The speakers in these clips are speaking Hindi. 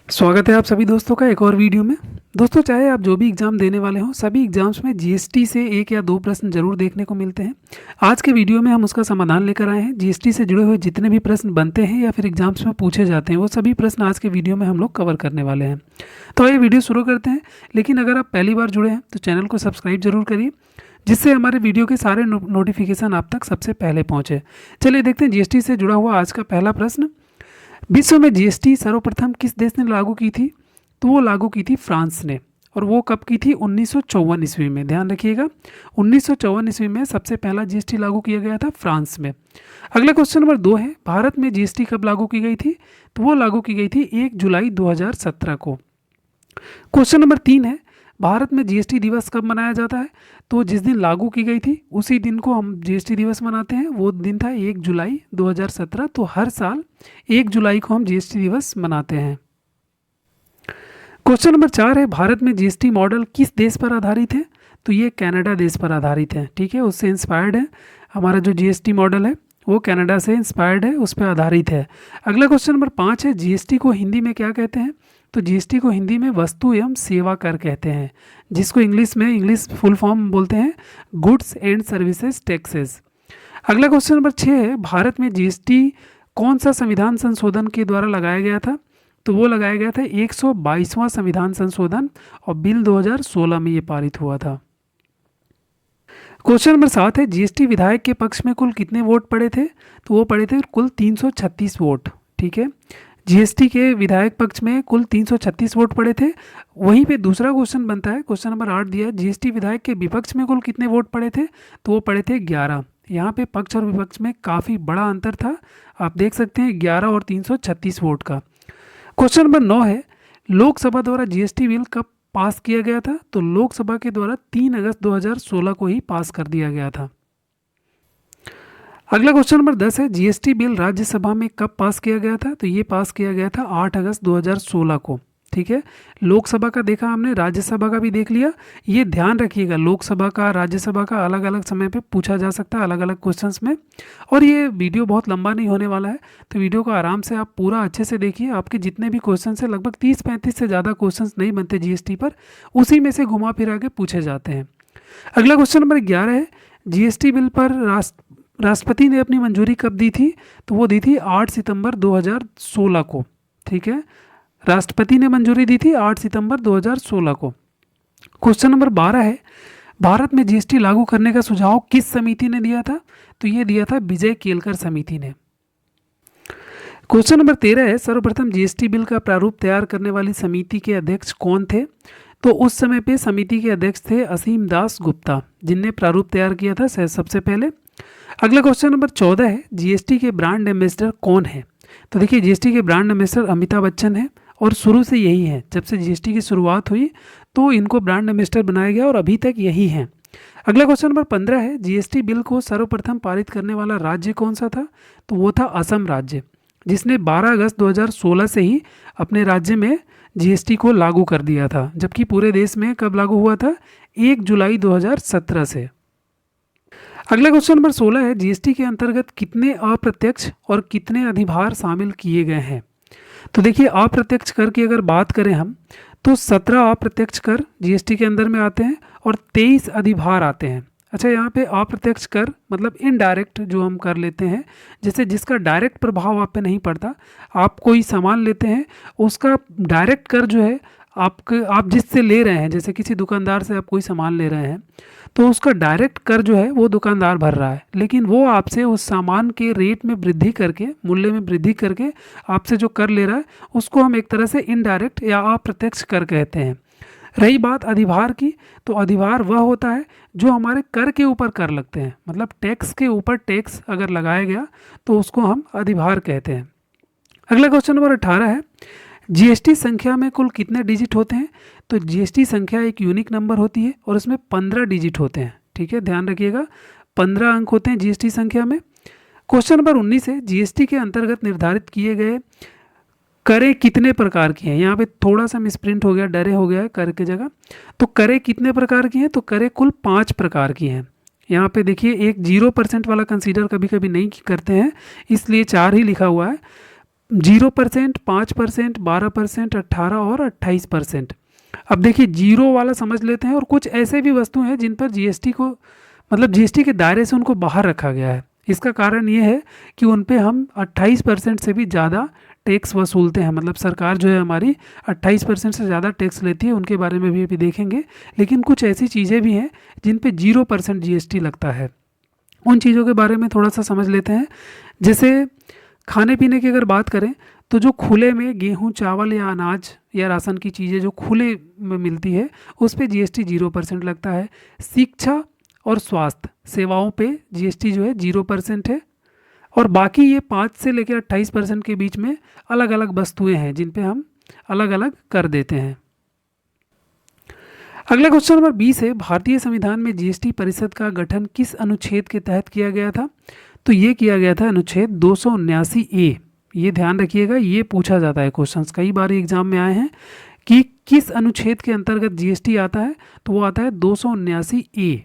स्वागत है आप सभी दोस्तों का एक और वीडियो में। दोस्तों, चाहे आप जो भी एग्ज़ाम देने वाले हों, सभी एग्ज़ाम्स में जीएसटी से एक या दो प्रश्न जरूर देखने को मिलते हैं। आज के वीडियो में हम उसका समाधान लेकर आए हैं। जीएसटी से जुड़े हुए जितने भी प्रश्न बनते हैं या फिर एग्ज़ाम्स में पूछे जाते हैं, वो सभी प्रश्न आज के वीडियो में हम लोग कवर करने वाले हैं। तो आइए वीडियो शुरू करते हैं। लेकिन अगर आप पहली बार जुड़े हैं तो चैनल को सब्सक्राइब जरूर करिए, जिससे हमारे वीडियो के सारे नोटिफिकेशन आप तक सबसे पहले पहुँचे। चलिए देखते हैं जीएसटी से जुड़ा हुआ आज का पहला प्रश्न। विश्व में जीएसटी सर्वप्रथम किस देश ने लागू की थी? तो वो लागू की थी फ्रांस ने। और वो कब की थी? 1954 ईस्वी में। ध्यान रखिएगा, 1954 ईस्वी में सबसे पहला जीएसटी लागू किया गया था फ्रांस में। अगला क्वेश्चन नंबर 2 है, भारत में जीएसटी कब लागू की गई थी? तो वो लागू की गई थी 1 जुलाई 2017 को। क्वेश्चन नंबर 3 है, भारत में जीएसटी दिवस कब मनाया जाता है? तो जिस दिन लागू की गई थी उसी दिन को हम जीएसटी दिवस मनाते हैं। वो दिन था 1 जुलाई 2017। तो हर साल 1 जुलाई को हम जीएसटी दिवस मनाते हैं। क्वेश्चन नंबर 4 है, भारत में जीएसटी मॉडल किस देश पर आधारित है? तो ये कनाडा देश पर आधारित है। ठीक है, उससे इंस्पायर्ड है। हमारा जो जीएसटी मॉडल है वो कनाडा से इंस्पायर्ड है, उस पर आधारित है। अगला क्वेश्चन नंबर 5 है, जीएसटी को हिंदी में क्या कहते हैं? तो जीएसटी को हिंदी में वस्तु एवं सेवा कर कहते हैं, जिसको इंग्लिश फुल फॉर्म बोलते हैं गुड्स एंड सर्विसेज टैक्सेस। अगला क्वेश्चन नंबर 6 है, भारत में जीएसटी कौन सा संविधान संशोधन के द्वारा लगाया गया था? तो वो लगाया गया था 122वां संविधान संशोधन, और बिल 2016 में ये पारित हुआ था। क्वेश्चन नंबर 7 है, जीएसटी विधायक के पक्ष में कुल कितने वोट पड़े थे? तो वो पड़े थे कुल 336 वोट। ठीक है, जीएसटी के विधायक पक्ष में कुल 336 वोट पड़े थे। वहीं पे दूसरा क्वेश्चन बनता है, क्वेश्चन नंबर 8 दिया है, जीएसटी विधायक के विपक्ष में कुल कितने वोट पड़े थे? तो वो पड़े थे 11। यहाँ पे पक्ष और विपक्ष में काफ़ी बड़ा अंतर था, आप देख सकते हैं 11 और 336 वोट का। क्वेश्चन नंबर 9 है, लोकसभा द्वारा जीएसटी बिल कब पास किया गया था? तो लोकसभा के द्वारा 3 अगस्त 2016 को ही पास कर दिया गया था। अगला क्वेश्चन नंबर 10 है, जीएसटी बिल राज्यसभा में कब पास किया गया था? तो ये पास किया गया था 8 अगस्त 2016 को। ठीक है, लोकसभा का देखा हमने, राज्यसभा का भी देख लिया। ये ध्यान रखिएगा, लोकसभा का राज्यसभा का अलग अलग समय पे पूछा जा सकता है, अलग अलग क्वेश्चंस में। और ये वीडियो बहुत लंबा नहीं होने वाला है, तो वीडियो को आराम से आप पूरा अच्छे से देखिए। आपके जितने भी क्वेश्चन है, लगभग 30-35 से ज़्यादा क्वेश्चन नहीं बनते जीएसटी पर, उसी में से घुमा फिरा के पूछे जाते हैं। अगला क्वेश्चन नंबर 11 है, जीएसटी बिल पर राष्ट्रपति ने अपनी मंजूरी कब दी थी? तो वो दी थी 8 सितंबर 2016 को। ठीक है, राष्ट्रपति ने मंजूरी दी थी 8 सितंबर 2016 को। क्वेश्चन नंबर 12 है, भारत में जीएसटी लागू करने का सुझाव किस समिति ने दिया था? तो ये दिया था विजय केलकर समिति ने। क्वेश्चन नंबर 13 है, सर्वप्रथम जीएसटी बिल का प्रारूप तैयार करने वाली समिति के अध्यक्ष कौन थे? तो उस समय पे समिति के अध्यक्ष थे असीम दास गुप्ता, जिनने प्रारूप तैयार किया था सबसे पहले। अगला क्वेश्चन नंबर 14 है, जीएसटी के ब्रांड एम्बेसडर कौन है? तो देखिए, जीएसटी के ब्रांड एम्बेसडर अमिताभ बच्चन है, और शुरू से यही है। जब से जीएसटी की शुरुआत हुई तो इनको ब्रांड एम्बेसडर बनाया गया और अभी तक यही है। अगला क्वेश्चन नंबर 15 है, जीएसटी बिल को सर्वप्रथम पारित करने वाला राज्य कौन सा था? तो वो था असम राज्य, जिसने 12 अगस्त 2016 से ही अपने राज्य में जीएसटी को लागू कर दिया था। जबकि पूरे देश में कब लागू हुआ था? 1 जुलाई 2017 से। अगला क्वेश्चन नंबर 16 है, जीएसटी के अंतर्गत कितने अप्रत्यक्ष और कितने अधिभार शामिल किए गए हैं? तो देखिए, अप्रत्यक्ष कर की अगर बात करें हम, तो 17 अप्रत्यक्ष कर जीएसटी के अंदर में आते हैं और 23 अधिभार आते हैं। अच्छा, यहाँ पे अप्रत्यक्ष कर मतलब इनडायरेक्ट जो हम कर लेते हैं, जैसे जिसका डायरेक्ट प्रभाव आप पे नहीं पड़ता। आप कोई सामान लेते हैं, उसका डायरेक्ट कर जो है आप जिससे ले रहे हैं, जैसे किसी दुकानदार से आप कोई सामान ले रहे हैं, तो उसका डायरेक्ट कर जो है वो दुकानदार भर रहा है, लेकिन वो आपसे उस सामान के रेट में वृद्धि करके, मूल्य में वृद्धि करके आपसे जो कर ले रहा है, उसको हम एक तरह से इनडायरेक्ट या अप्रत्यक्ष कर कहते हैं। रही बात अधिभार की, तो अधिभार वह होता है जो हमारे कर के ऊपर कर लगते हैं, मतलब टैक्स के ऊपर टैक्स अगर लगाया गया तो उसको हम अधिभार कहते हैं। अगला क्वेश्चन नंबर 18 है, जीएसटी संख्या में कुल कितने डिजिट होते हैं? तो जीएसटी संख्या एक यूनिक नंबर होती है और उसमें 15 डिजिट होते हैं। ठीक है, ध्यान रखिएगा, 15 अंक होते हैं जीएसटी संख्या में। क्वेश्चन नंबर 19 है, जीएसटी के अंतर्गत निर्धारित किए गए करें कितने प्रकार की हैं? यहाँ पे थोड़ा सा मिसप्रिंट हो गया, डरे हो गया है कर के जगह। तो करें कितने प्रकार की हैं? तो करें कुल 5 प्रकार की हैं। यहाँ पे देखिए, एक 0% वाला कंसीडर कभी कभी नहीं करते हैं, इसलिए 4 ही लिखा हुआ है। 0%, 5%, 12%, 18 और 28%। अब देखिए जीरो वाला समझ लेते हैं, और कुछ ऐसे भी वस्तु हैं जिन पर जीएसटी को मतलब जीएसटी के दायरे से उनको बाहर रखा गया है। इसका कारण ये है कि उन पे हम 28% से भी ज़्यादा टैक्स वसूलते हैं, मतलब सरकार जो है हमारी 28% से ज़्यादा टैक्स लेती है, उनके बारे में भी अभी देखेंगे। लेकिन कुछ ऐसी चीज़ें भी हैं जिन पे 0% जीएसटी लगता है, उन चीज़ों के बारे में थोड़ा सा समझ लेते हैं। जैसे खाने पीने की अगर बात करें तो जो खुले में गेहूं, चावल या अनाज या राशन की चीज़ें जो खुले में मिलती है उस पे जीएसटी 0% लगता है। शिक्षा और स्वास्थ्य सेवाओं पे जीएसटी जो है 0% है। और बाकी ये 5 से लेकर 28% के बीच में अलग अलग वस्तुएं हैं जिन पे हम अलग अलग कर देते हैं। अगला क्वेश्चन नंबर 20 है, भारतीय संविधान में जीएसटी परिषद का गठन किस अनुच्छेद के तहत किया गया था? तो ये किया गया था अनुच्छेद 279A। ये ध्यान रखिएगा, ये पूछा जाता है क्वेश्चंस, कई बार एग्जाम में आए हैं कि किस अनुच्छेद के अंतर्गत जीएसटी आता है, तो वो आता है 279A।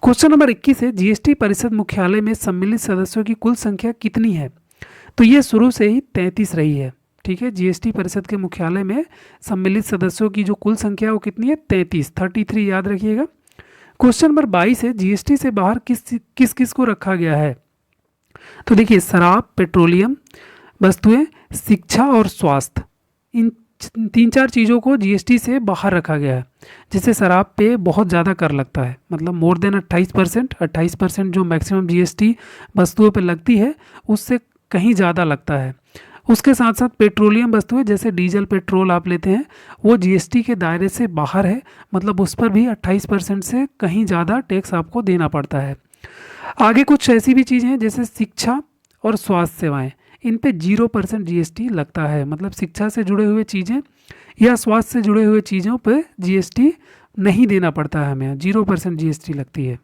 क्वेश्चन नंबर 21 है, जीएसटी परिषद मुख्यालय में सम्मिलित सदस्यों की कुल संख्या कितनी है? तो ये शुरू से ही 33 रही है। ठीक है, जीएसटी परिषद के मुख्यालय में सम्मिलित सदस्यों की जो कुल संख्या है वो कितनी है? 33 याद रखिएगा। क्वेश्चन नंबर 22 है, जीएसटी से बाहर किस किस को रखा गया है? तो देखिए शराब, पेट्रोलियम वस्तुएं, शिक्षा और स्वास्थ्य, इन 3-4 चीज़ों को जीएसटी से बाहर रखा गया है। जैसे शराब पे बहुत ज़्यादा कर लगता है, मतलब मोर देन 28% जो मैक्सिमम जीएसटी वस्तुओं पे लगती है उससे कहीं ज़्यादा लगता है। उसके साथ साथ पेट्रोलियम वस्तुएं जैसे डीजल, पेट्रोल आप लेते हैं वो जीएसटी के दायरे से बाहर है, मतलब उस पर भी 28% से कहीं ज़्यादा टैक्स आपको देना पड़ता है। आगे कुछ ऐसी भी चीज़ें हैं जैसे शिक्षा और स्वास्थ्य सेवाएं, इन पे 0% जीएसटी लगता है, मतलब शिक्षा से जुड़े हुए चीज़ें या स्वास्थ्य से जुड़े हुए चीज़ों पे जीएसटी नहीं देना पड़ता है, हमें 0% जीएसटी लगती है।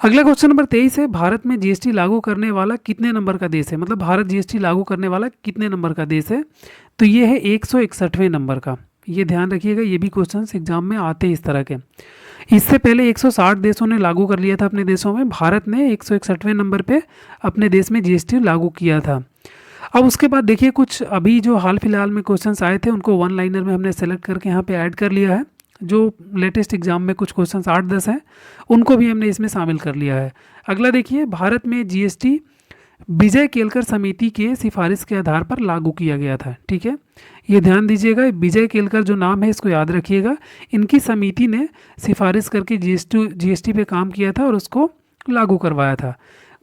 अगला क्वेश्चन नंबर 23 है, भारत में जीएसटी लागू करने वाला कितने नंबर का देश है? मतलब भारत जीएसटी लागू करने वाला कितने नंबर का देश है? तो ये है 161वें नंबर का। ये ध्यान रखिएगा, ये भी क्वेश्चंस एग्जाम में आते हैं इस तरह के। इससे पहले 160 देशों ने लागू कर लिया था अपने देशों में, भारत ने 161वें नंबर पे अपने देश में जीएसटी लागू किया था। अब उसके बाद देखिए कुछ अभी जो हाल फिलहाल में क्वेश्चंस आए थे उनको वन लाइनर में हमने सेलेक्ट करके यहाँ पे ऐड कर लिया है। जो लेटेस्ट एग्जाम में कुछ क्वेश्चंस 8-10 हैं उनको भी हमने इसमें शामिल कर लिया है। अगला देखिए, भारत में जीएसटी विजय केलकर समिति के सिफारिश के आधार पर लागू किया गया था। ठीक है, ये ध्यान दीजिएगा, विजय केलकर जो नाम है इसको याद रखिएगा। इनकी समिति ने सिफारिश करके जीएसटी पे काम किया था और उसको लागू करवाया था।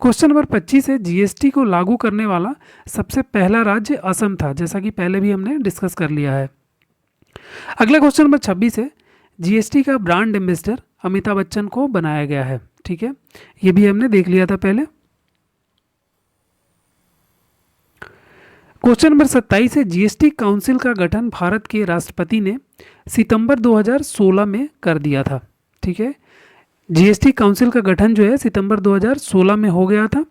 क्वेश्चन नंबर 25 है, जीएसटी को लागू करने वाला सबसे पहला राज्य असम था, जैसा कि पहले भी हमने डिस्कस कर लिया है। अगला क्वेश्चन नंबर 26 है, जीएसटी का ब्रांड एम्बेसडर अमिताभ बच्चन को बनाया गया है। ठीक है, ये भी हमने देख लिया था पहले। क्वेश्चन नंबर 27 है, जीएसटी काउंसिल का गठन भारत के राष्ट्रपति ने सितंबर 2016 में कर दिया था। ठीक है, जीएसटी काउंसिल का गठन जो है सितंबर 2016 में हो गया था।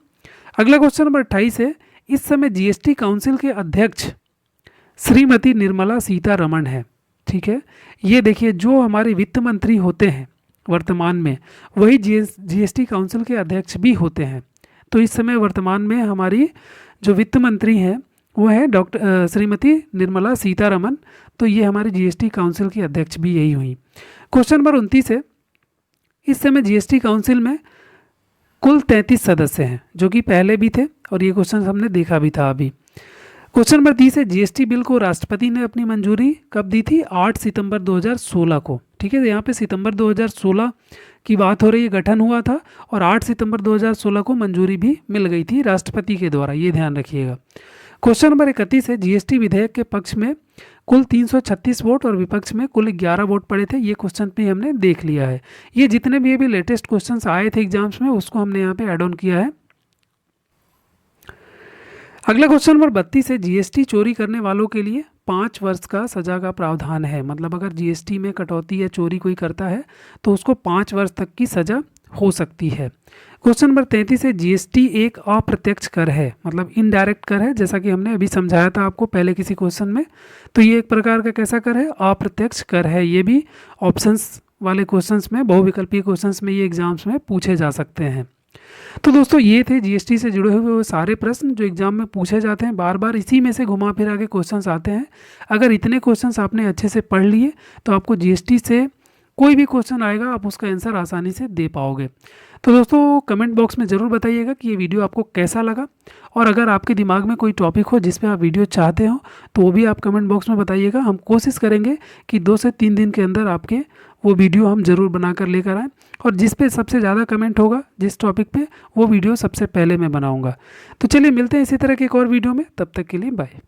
अगला क्वेश्चन नंबर 28 है, इस समय जीएसटी काउंसिल के अध्यक्ष श्रीमती निर्मला सीतारमण है। ठीक है, ये देखिए जो हमारे वित्त मंत्री होते हैं वर्तमान में वही जीएसटी काउंसिल के अध्यक्ष भी होते हैं। तो इस समय वर्तमान में हमारी जो वित्त मंत्री हैं वो है डॉक्टर श्रीमती निर्मला सीतारमण। तो ये हमारे जीएसटी काउंसिल की अध्यक्ष भी यही हुई। क्वेश्चन नंबर 29 है, इस समय जीएसटी काउंसिल में कुल 33 सदस्य हैं जो कि पहले भी थे और ये क्वेश्चन हमने देखा भी था अभी। क्वेश्चन नंबर 30 है, जीएसटी बिल को राष्ट्रपति ने अपनी मंजूरी कब दी थी? 8 सितंबर 2016 को। ठीक है, यहाँ पे सितंबर 2016 की बात हो रही है, गठन हुआ था और 8 सितंबर 2016 को मंजूरी भी मिल गई थी राष्ट्रपति के द्वारा, ये ध्यान रखिएगा। क्वेश्चन नंबर 31 है, जीएसटी विधेयक के पक्ष में कुल 336 वोट और विपक्ष में कुल 11 वोट पड़े थे। ये क्वेश्चन भी हमने देख लिया है। ये जितने भी अभी लेटेस्ट क्वेश्चंस आए थे एग्जाम्स में उसको हमने यहाँ पे ऐड ऑन किया है। अगला क्वेश्चन नंबर 32 है, जीएसटी चोरी करने वालों के लिए 5 वर्ष का सजा का प्रावधान है। मतलब अगर जीएसटी में कटौती या चोरी कोई करता है तो उसको 5 वर्ष तक की सजा हो सकती है। क्वेश्चन नंबर 33 है, जीएसटी एक अप्रत्यक्ष कर है, मतलब इनडायरेक्ट कर है, जैसा कि हमने अभी समझाया था आपको पहले किसी क्वेश्चन में। तो ये एक प्रकार का कैसा कर है? अप्रत्यक्ष कर है। ये भी ऑप्शंस वाले क्वेश्चंस में, बहुविकल्पीय क्वेश्चंस में ये एग्जाम्स में पूछे जा सकते हैं। तो दोस्तों ये थे जीएसटी से जुड़े हुए वो सारे प्रश्न जो एग्जाम में पूछे जाते हैं, बार बार इसी में से घुमा फिरा के क्वेश्चंस आते हैं। अगर इतने क्वेश्चंस आपने अच्छे से पढ़ लिए तो आपको जीएसटी से कोई भी क्वेश्चन आएगा आप उसका आंसर आसानी से दे पाओगे। तो दोस्तों कमेंट बॉक्स में ज़रूर बताइएगा कि ये वीडियो आपको कैसा लगा, और अगर आपके दिमाग में कोई टॉपिक हो जिस पे आप वीडियो चाहते हो तो वो भी आप कमेंट बॉक्स में बताइएगा। हम कोशिश करेंगे कि 2 से 3 दिन के अंदर आपके वो वीडियो हम ज़रूर बना कर लेकर आएँ, और जिस पे सबसे ज़्यादा कमेंट होगा जिस टॉपिक पे, वो वीडियो सबसे पहले मैं बनाऊँगा। तो चलिए मिलते हैं इसी तरह के एक और वीडियो में, तब तक के लिए बाय।